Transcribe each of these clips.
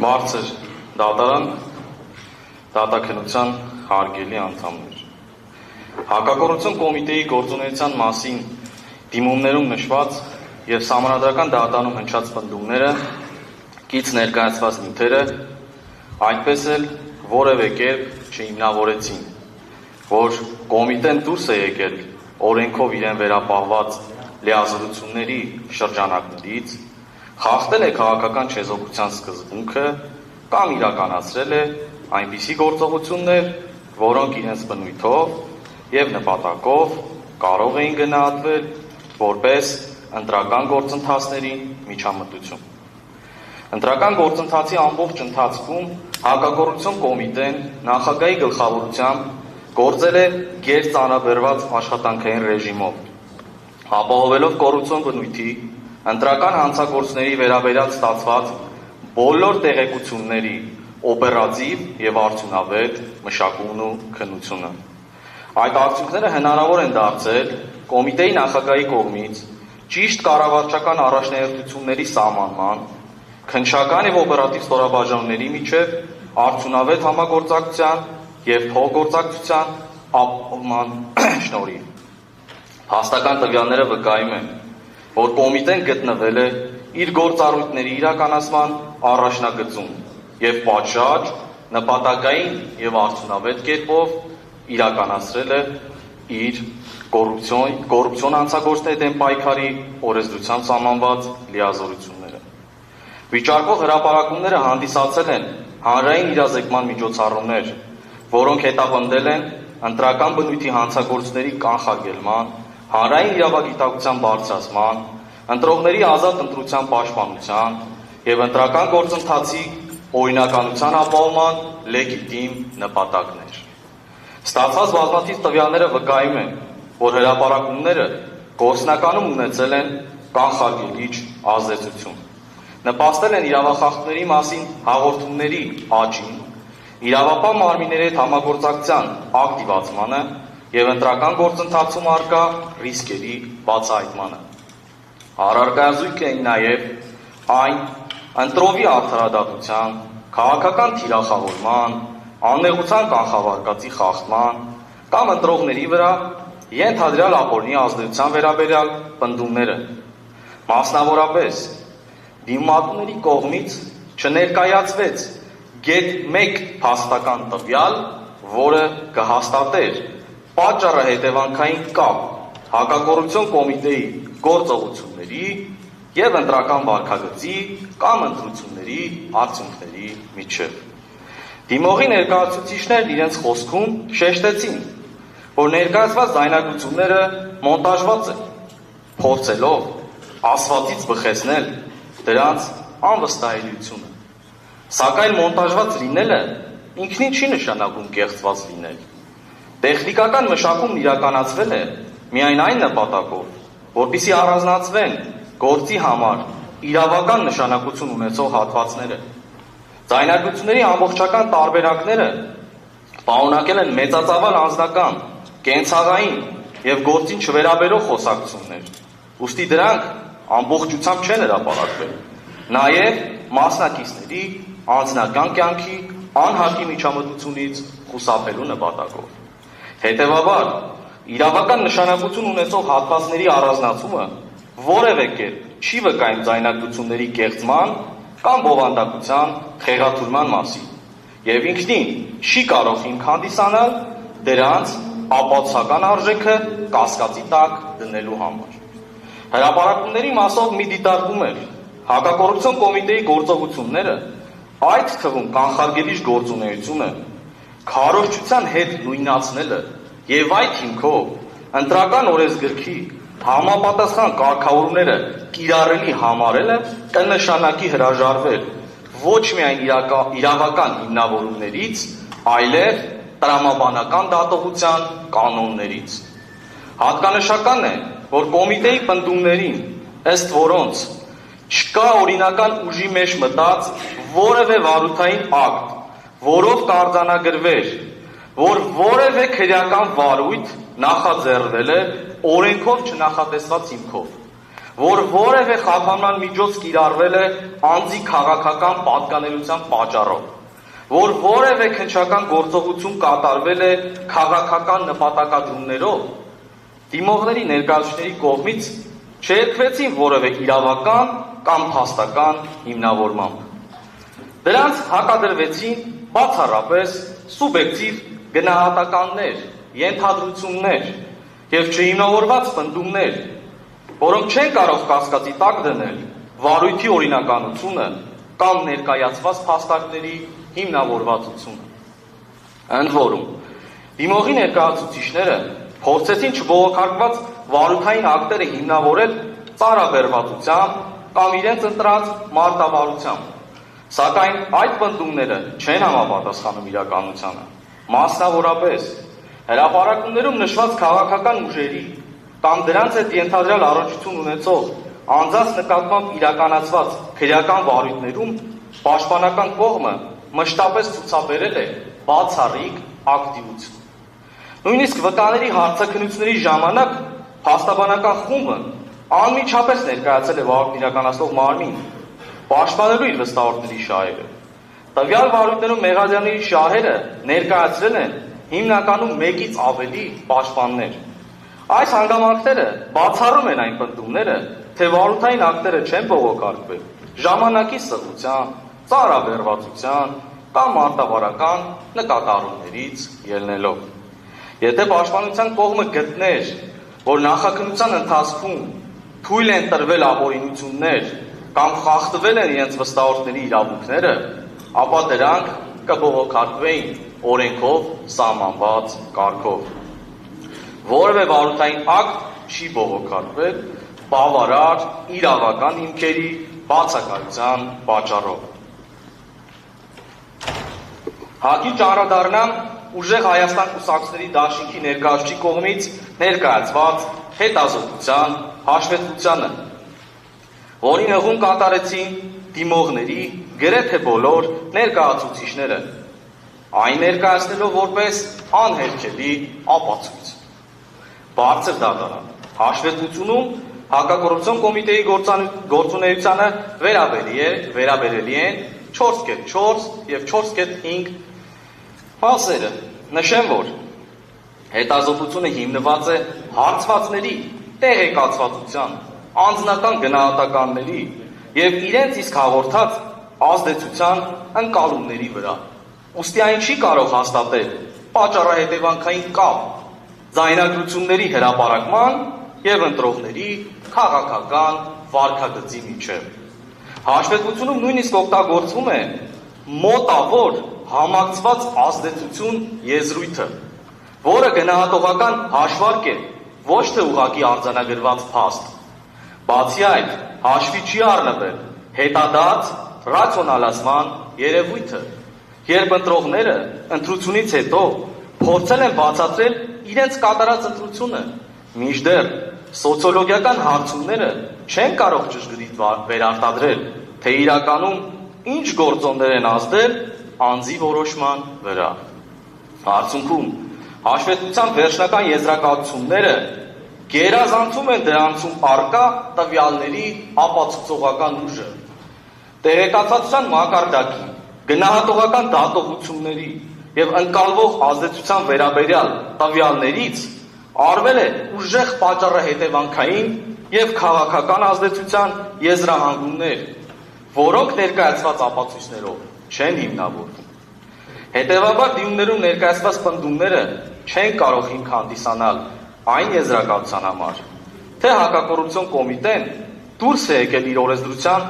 Բարձր դատարան դատաքննության հարգելի անդամներ։ Հակակոռուպցիոն կոմիտեի գործունեության մասին դիմումներում նշված եւ սահմանադրական դատարանում հնչած պնդումները, կից ներկայացված նյութերը, այդպես էլ որևէ կերպ չհիմնավորեցին, որ կոմիտեն դուրս է եկել օրենքով իրեն վերապահված լիազորությունների շրջանակներից, խախտել է քաղաքական չեզոքության սկզբունքը կամ իրականացրել է այնպիսի գործողություններ, որոնք իրենց բնույթով եւ նպատակով կարող էին գնահատվել որպես ընտրական գործընթացների միջամտություն։ Ընտրական գործընթացի ամբողջ ընթացքում հակակոռուպցիոն կոմիտեն նախագահի գլխավորությամբ գործել է գերծանրաբեռված աշխատանքային ռեժիմով, ապահովելով կոռուպցիոն բնույթի ընտրական հանցագործների վերաբերյալ ստացված բոլոր տեղեկությունների օպերատիվ եւ արդյունավետ մշակումն ու քննությունը։ Այդ արդյունքները հնարավոր են դարձել կոմիտեի նախագահի կողմից ճիշտ կառավարչական առաջնահերթությունների սահմանման, քննչական եւ օպերատիվ ստորաբաժանումների միջև արդյունավետ համագործակցության եւ փոխգործակցության ապահովման շնորհիվ։ Փաստական տվյալները վկայում են, որ կոմիտեն գտնվել է իր գործառույթների իրականացման առաջնագծում եւ պատշաճ, նպատակային եւ արդյունավետ կերպով իրականացրել է իր կոռուպցիոն հանցագործների դեմ պայքարի օրենսդրությամբ սահմանված լիազորությունները։ Վիճարկող հրապարակումները հանդիսացել են հանրային իրազեկման միջոցառումներ, որոնք հետապնդել են ընտրական բնույթի հանցագործների կանխարգելման, հանրային իրավագիտակցության բարձրացման, ընտրողների ազատ ընտրության պաշտպանության եւ ընտրական գործընթացի օրինականության ապահովման լեգիտիմ նպատակներ։ Ստացված բազմաթիվ տվյալները վկայում են, որ հրապարակումները գործնականում ունեցել են կանխարգելիչ ազդեցություն, նպաստել են իրավախախտների մասին հաղորդումների աճին, իրավապահ մարմինների հետ համագործակցության ակտիվացմանը եւ ընտրական գործընթացում առկա ռիսկերի բացահայտմանը։ Առարկայազույգ էին նաեւ այն ընտրովի արդարադատության, քաղաքական թիրախավորման, աննեղության կանխավարկածի խախտման կամ ընտրողների վրա ենթադրյալ ապօրինի ազդեցության վերաբերյալ պնդումները, մասնավորապես դիմումատուների կողմից չներկայացվեց գեթ 1 փաստական տվյալ, որը կհաստատեր պատճառը հետևանքային կապ հակակոռուպցիոն կոմիտեի գործողությունների եւ ընտրական վարքագծի կամ ընտրությունների արդյունքների միջև։ Դիմողի ներկայացուցիչներն իրենց խոսքում շեշտեցին, որ ներկայացված ձայնագրությունները մոնտաժված են, փորձելով ասվածից բխեցնել դրանց անվստահելիությունը։ Սակայն մոնտաժված լինելը ինքնին չի նշանակում կեղծված լինել։ Տեխնիկական մշակումն իրականացվել է միայն այն նպատակով, որպեսզի առանձնացվեն գործի համար իրավական նշանակություն ունեցող հատվածները։ Ձայնագրությունների ամբողջական տարբերակները պարունակել են մեծածավալ անձնական, կենցաղային եւ գործին չվերաբերող խոսակցություններ, ուստի դրանք ամբողջությամբ չեն հրապարակվել, նաեւ մասնակիցների անձնական կյանքի անհատի միջամտությունից խուսափելու նպատակով։ Հետևաբար, իրավական նշանակություն ունեցող հատվածների առանձնացումը որևէ կերպ չի վկայում ձայնագրությունների կեղծման կամ բովանդակության խեղաթյուրման մասին եւ ինքնին չի կարող հիմք հանդիսանալ դրանց ապացուցական արժեքը կասկածի տակ դնելու համար։ Հրապարակումների մասով մի դիտարկում էր հակակոռուպցիոն կոմիտեի գործողությունները, այդ թվում կանխարգելիչ գործունեությունը, քարոզչության հետ նույնացնելը եւ այդ հիմքով ընտրական օրենսգրքի համապատասխան կարգավորումները կիրառելի համարելը կնշանակի հրաժարվել ոչ միայն իրավական հիմնավորումներից, այլև տրամաբանական դատողության կանոններից։ Հատկանշական է, որ կոմիտեի պնդումներին, ըստ որոնց չկա օրինական ուժի մեջ մտած որևէ վարույթային ակտ, որով կարձանագրվեր, որ որևէ քրեական վարույթ նախաձեռնվել է օրենքով չնախատեսված հիմքով, որ որևէ խափանման միջոց կիրառվել է անձի քաղաքական պատկանելիության պատճառով, որ որևէ քննչական գործողություն կատարվել է քաղաքական նպատակադրումներով, դիմողների ներկայացուցիչների կողմից չերկվեցին որևէ իրավական կամ փաստական հիմնավորմամբ։ Դրանց հակադրվեցին բացառապես սուբյեկտիվ գնահատականներ, ենթադրություններ եւ չհիմնավորված պնդումներ, որոնք չեն կարող կասկածի տակ դնել վարույթի օրինականությունը կամ ներկայացված փաստարկների հիմնավորվածությունը։ Ընդ որում, դիմողի ներկայացուցիչները փորձեցին չբողոքարկված վարույթային ակտերը հիմնավորել ծարաբերվածությամբ կամ իրենց ընտրած մարտավարությամբ, սակայն այդ պնդումները չեն համապատասխանում իրականությանը, մասնավորապես հրապարակումներում նշված քաղաքական ուժերի կամ դրանց հետ ենթադրյալ առնչություն ունեցող անձանց նկատմամբ իրականացված քրեական վարույթներում պաշտպանական կողմը մշտապես ցուցաբերել է բացառիկ ակտիվություն։ Նույնիսկ վկաների հարցաքննությունների ժամանակ փաստաբանական խումբը անմիջապես ներկայացել է վարույթ իրականացնող մարմին, պաշտպանելու իր վստահորդների շահերը։ Տվյալ վարույթներում մեղադրյալների շահերը ներկայացրել են հիմնականում մեկից ավելի պաշտպաններ։ Այս հանգամանքները բացառում են այն պնդումները, թե վարույթային ակտերը չեն բողոքարկվել ժամանակի սղության, ծարաբերվածության կամ մարտավարական նկատառումներից ելնելով։ Եթե պաշտպանության կողմը գտներ, որ նախաքննության ընթացքում թույլ են տրվել ապօրինություններ կամ խախտվել են իրենց վստահորդների իրավունքները, ապա դրանք կբողոքարկվեին օրենքով սահմանված կարգով։ Որևէ վարույթային ակտ չի բողոքարկվել բավարար իրավական հիմքերի բացակայության պատճառով։ Հակիրճ անդրադառնամ ուժեղ Հայաստան կուսակցների դաշինքի ներկայացուցիչի կողմից ներկայացված հետազոտության հաշվետվությանը, որին հղում կատարեցին դիմողների գրեթե բոլոր ներկայացուցիչները, այն ներկայացնելով որպես անհերքելի ապացույց։ Բարձր դատարան հաշվետվությունում հակակոռուպցիոն կոմիտեի գործունեությանը վերաբերելի են 4.4 եւ 4.5 մասերը։ Նշեմ, որ հետազոտությունը հիմնված է հարցվածների տեղեկացվածության, անձնական գնահատականների եւ իրենց իսկ հաղորդած ազդեցության ընկալումների վրա։ Ուստի այն չի կարող հաստատել պատճառահետևանքային կապ ձայնագրությունների հրապարակման եւ ընտրողների քաղաքական վարքագծի միջեւ։ Հաշվետվությունում նույնիսկ օգտագործվում է մոտավոր համակցված ազդեցություն եզրույթը, որը գնահատողական հաշվարկ է, ոչ թե ուղղակի արձանագրված փաստ։ Բացի այդ, հաշվի չի առնվել հետադարձ ռացիոնալացման երևույթը, երբ ընտրողները ընտրությունից հետո փորձել են բացատրել իրենց կատարած ընտրությունը, մինչդեռ սոցիոլոգիական հարցումները չեն կարող ճշգրիտ վերարտադրել, թե իրականում ինչ գործոններ են ազդել անձի որոշման վրա։ Արդյունքում, հաշվետվության վերջնական եզրակացությունները գերազանցում են դրանցում առկա տվյալների ապացուցողական ուժը, տեղեկացվածության մակարդակի, գնահատողական դատողությունների եւ ընկալվող ազդեցության վերաբերյալ տվյալներից արվել է ուժեղ պատճառահետևանքային եւ քաղաքական ազդեցության եզրահանգումներ, որոնք ներկայացված ապացույցներով չեն հիմնավորվում։ Հետևաբար դիմումներում ներկայացված պնդումները չեն կարող հիմք հանդիսանալ այն եզրակացության համար, թե հակակոռուպցիոն կոմիտեն դուրս է եկել իր օրենսդրության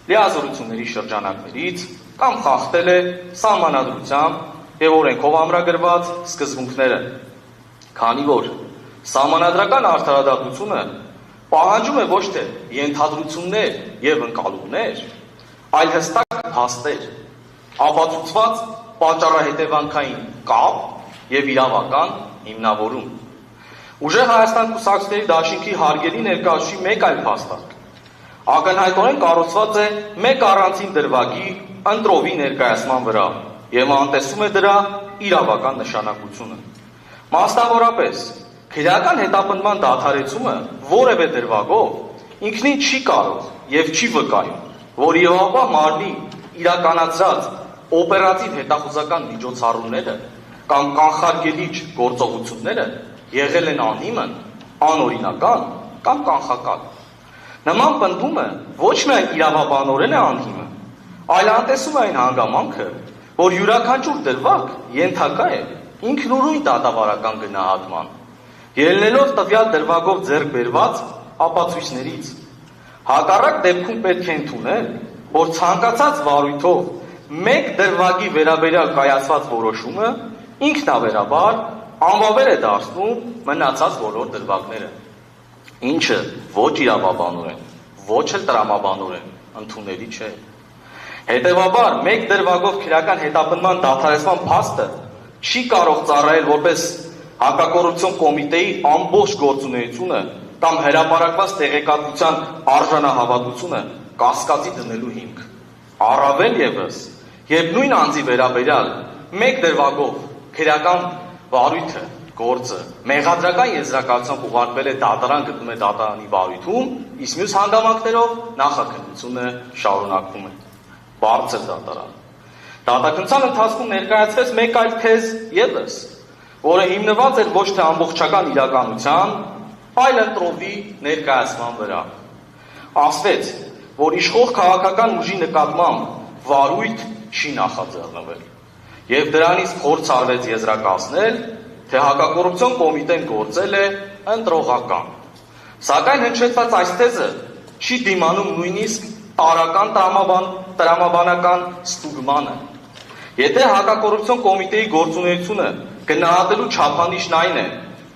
լիազորությունների շրջանակներից կամ խախտել է սահմանադրությամբ եւ օրենքով ամրագրված սկզբունքները, քանի որ սահմանադրական արդարադատությունը պահանջում է ոչ թե ենթադրություններ եւ ընկալումներ, այլ հստակ փաստեր, ապացուցված պատճառահետևանքային կապ եւ իրավական հիմնավորում։ Ուժեղ Հայաստան կուսակցների դաշինքի հարգելի ներկայացուցիչի մեկ այլ փաստարկ ակնհայտորեն կառուցված է մեկ առանձին դրվագի ընտրովի ներկայացման վրա եւ անտեսում է դրա իրավական նշանակությունը։ Մասնավորապես, քրեական հետապնդման դադարեցումը որևէ դրվագով ինքնին չի կարող եւ չի վկայում, որ Եհովա մարմնի իրականացած օպերատիվ հետախուզական միջոցառումները կամ կանխարգելիչ գործողությունները եղել են անհիմն, անօրինական կամ կանխական։ Նման պնդումը ոչ միայն իրավաբանորեն է անհիմն, այլ անտեսում է այն հանգամանքը, որ յուրաքանչյուր դրվագ ենթակա է ինքնուրույն դատավարական գնահատման, ելնելով տվյալ դրվագով ձեռք բերված ապացույցներից։ Հակառակ դեպքում պետք է ընդունել, որ ցանկացած վարույթով մեկ դրվագի վերաբերյալ կայացված որոշումը ինքնաբերաբար անվավեր է դարձնում մնացած բոլոր դրվագները, ինչը ոչ իրավաբանորեն, ոչ էլ տրամաբանորեն ընդունելի չէ։ Հետևաբար, մեկ դրվագով քրեական հետապնդման դադարեցման փաստը չի կարող ծառայել որպես հակակոռուպցիոն կոմիտեի ամբողջ գործունեությունը կամ հրապարակված տեղեկատվության արժանահավատությունը կասկածի դնելու հիմք։ Առավել ևս, երբ նույն անձի վերաբերյալ մեկ դրվագով քրեական վարույթը, գործը մեղադրական եզրակացությամբ ուղարկվել է դատարան, գտնում է դատարանի վարույթում, իսկ մյուս հանգամանքներով նախաքննությունը շարունակվում է։ Բարձր դատարան։ Դատաքննության ընթացքում ներկայացվեց մեկ այլ թեզ ևս, որը հիմնված էր ոչ թե ամբողջական իրականության, այլ ընտրովի ներկայացման վրա։ Ասվեց, որ իշխող քաղաքական ուժի նկատմամբ վարույթ չի նախաձեռնվել, եւ դրանից փորձ արվեց եզրակացնել, թե հակակոռուպցիոն կոմիտեն գործել է ընտրողական։ Սակայն հնչեցված այս թեզը չի դիմանում նույնիսկ տարական տրամաբանական ստուգմանը։ Եթե հակակոռուպցիոն կոմիտեի գործունեությունը գնահատելու չափանիշն այն է,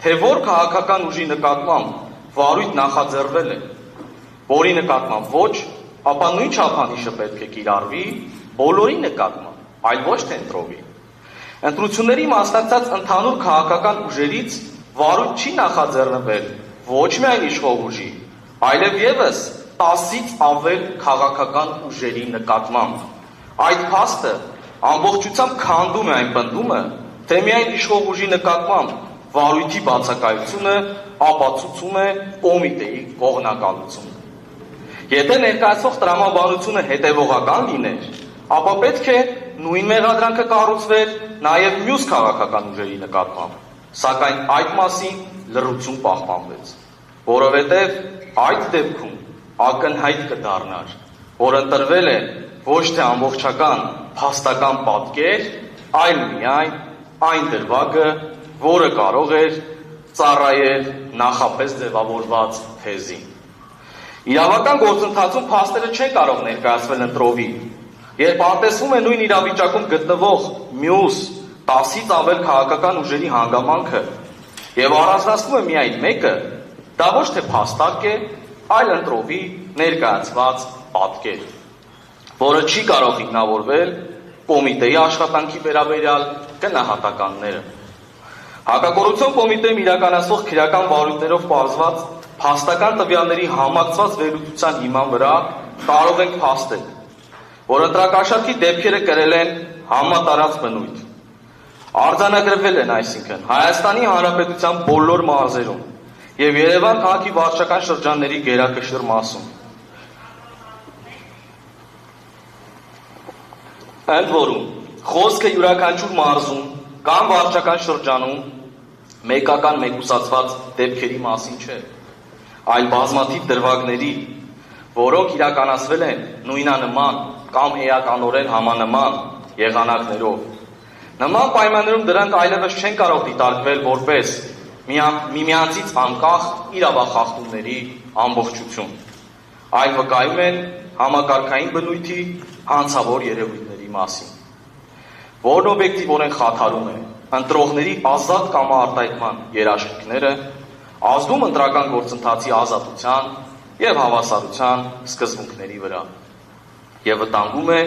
թե որ քաղաքական ուժի նկատմամբ վարույթ նախաձեռնվել է, որի նկատմամբ ոչ, ապա նույն չափանիշը պետք է կիրառվի բոլորի նկատմամբ, այլ ոչ թե ընտրովի։ Ընտրությունների մասնակցած ընդհանուր քաղաքական ուժերից վարույթ չի նախաձեռնվել ոչ միայն իշխող ուժի, այլև ևս 10-ից ավել քաղաքական ուժերի նկատմամբ։ Այդ փաստը ամբողջությամբ քանդում է այն պնդումը, թե միայն իշխող ուժի նկատմամբ վարույթի բացակայությունը ապացուցում է կոմիտեի կողմնակալությունը։ Եթե ներկայացվող տրամաբանությունը հետևողական լիներ, ապա պետք է նույն մեղադրանքը կառուցվեր նաև մյուս քաղաքական ուժերի նկատմամբ, սակայն այդ մասին լռություն պահպանվեց, որովհետև այդ դեպքում ակնհայտ կդառնար, որ ընտրվել է ոչ թե ամբողջական փաստական պատկեր, այլ միայն այն դրվագը, որը կարող էր ծառայել նախապես ձևավորված թեզին։ Իրավական գործընթացում փաստերը չեն կարող ներկայացվել ընտրովի, երբ անտեսվում է նույն իրավիճակում գտնվող մյուս 10-ից ավել քաղաքական ուժերի հանգամանքը եւ առանձնացնում է միայն մեկը, դա ոչ թե փաստակ է, այլ ընտրովի ներկայացված պատկեր, որը չի կարող ինքնավորվել կոմիտեի աշխատանքի վերաբերյալ գնահատականները։ Հակակոռուպցիոն կոմիտեում իրականացվող քրեական վարույթներով պարզված փաստական տվյալների համակցված վերլուծության հիման վրա կարող ենք փաստել, որ ընտրակաշառքի դեպքերը կրել են համատարած բնույթ։ Արձանագրվել են այսինքն Հայաստանի Հանրապետության բոլոր մարզերում եւ Երևան քաղաքի վարչական շրջանների գերակշիռ մասում։ Ընդ որում, խոսքը յուրաքանչյուր մարզում կամ վարչական շրջանում մեկական մեկուսացված դեպքերի մասին չէ, այլ բազմաթիվ դրվագների, որոնք իրականացվել են նույնանման կամ էականորեն համանման եղանակներով։ Նման պայմաններում դրանք այլևս չեն կարող դիտարկվել որպես միմյանցից անկախ իրավախախտումների ամբողջություն, այլ վկայում են համակարգային բնույթի հանցավոր երևույթների մասին, որն օբյեկտիվորեն խաթարում է ընտրողների ազատ կամարտահայտման երաշխիքները, ազդում ընտրական գործընթացի ազատության եւ հավասարության սկզբունքների վրա եւ վտանգում է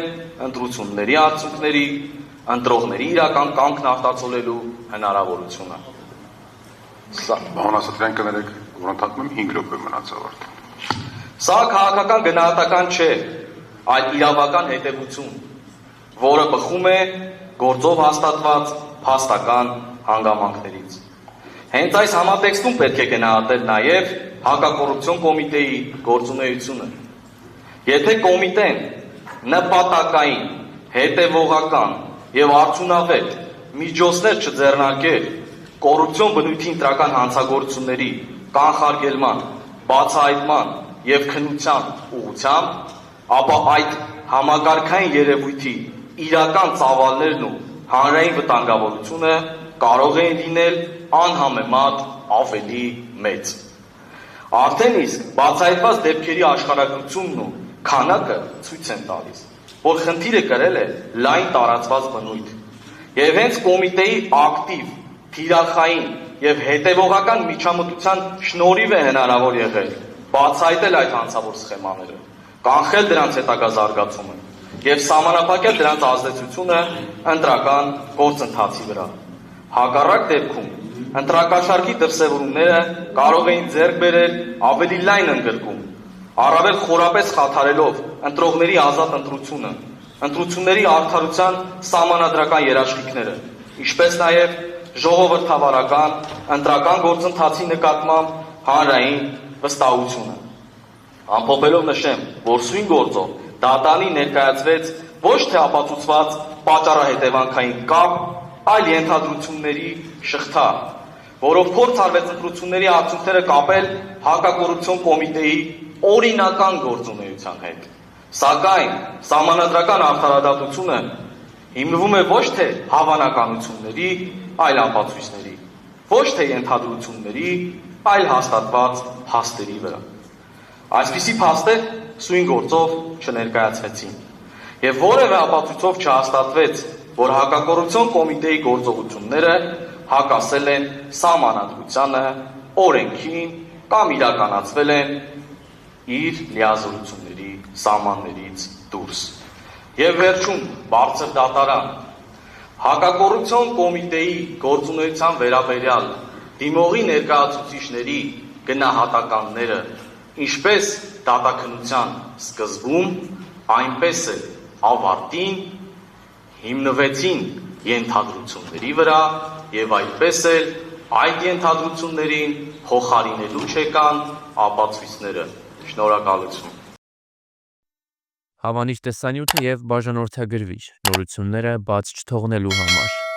ընտրությունների արդյունքների, ընտրողների իրական կամքն արտացոլելու հնարավորությունը։ Բանասատրյան կներեք, որ ընդհատում եմ 5 րոպե մնաց ավարտ։ Սա քաղաքական գնահատական չէ, այլ իրավական հետևություն, որը բխում է գործով հաստատված փաստական հանգամանքներից։ Հենց այս համատեքստում պետք է գնահատել նաև հակակոռուպցիոն կոմիտեի գործունեությունը։ Եթե կոմիտեն նպատակային, հետևողական եւ արդյունավետ միջոցներ չձեռնարկեր կոռուպցիոն բնույթի ընտրական հանցագործությունների կանխարգելման, բացահայտման եւ քննության ուղղությամբ, ապա այդ համակարգային երևույթի իրական ծավալներն ու հանրային վտանգավորությունը կարող են լինել անհամեմատ ավելի մեծ։ Արդեն իսկ բացահայտված դեպքերի աշխարհագրությունն ու քանակը ցույց են տալիս, որ խնդիրը կրել է լայն տարածված բնույթ, եւ հենց կոմիտեի ակտիվ, թիրախային եւ հետեւողական միջամտության շնորհիվ է հնարավոր եղել բացահայտել այդ հանցավոր սխեմաները, կանխել դրանց հետագա զարգացումը եւ սահմանափակել դրանց ազդեցությունը ընտրական գործընթացի վրա։ Հակառակ դեպքում ընտրակաշառքի դրսևորումները կարող էին ձեռք բերել ավելի լայն ընդգրկում, առավել խորապես խաթարելով ընտրողների ազատ ընտրությունը, ընտրությունների արդարության սահմանադրական երաշխիքները, ինչպես նաև ժողովրդավարական ընտրական գործընթացի նկատմամբ հանրային վստահությունը։ Ամփոփելով նշեմ, որ սույն գործով դատարանի ներկայացվեց ոչ թե ապացուցված պատճառահետևանքային կապ, այլ ենթադրությունների շղթա, որով փորձ արվեց ընտրությունների արդյունքները կապել հակակոռուպցիոն կոմիտեի օրինական գործունեության հետ։ Սակայն սահմանադրական արդարադատությունը հիմնվում է ոչ թե հավանականությունների, այլ ապացույցների, ոչ թե ենթադրությունների, այլ հաստատված փաստերի վրա։ Այսպիսի փաստեր սույն գործով չներկայացվեցին, եւ որևէ ապացույցով չհաստատվեց, որ հակակոռուպցիոն կոմիտեի գործողությունները հակասել են սահմանադրությանը, օրենքին կամ իրականացվել են իր լիազորությունների սահմաններից դուրս։ Եվ վերջում բարձր դատարան հակակոռուպցիոն կոմիտեի գործունեության վերաբերյալ դիմողի ներկայացուցիչների գնահատականները ինչպես դատաքննության սկզբում, այնպես էլ ավարտին հիմնվեցին ենթադրությունների վրա եւ այդպես էլ այդ ենթադրություններին փոխարինելու չեկան ապացույցները։ Շնորհակալություն։ Հավանիչ տեսանյութը եւ բաժանորդագրվիչ նորությունները բաց չթողնելու համար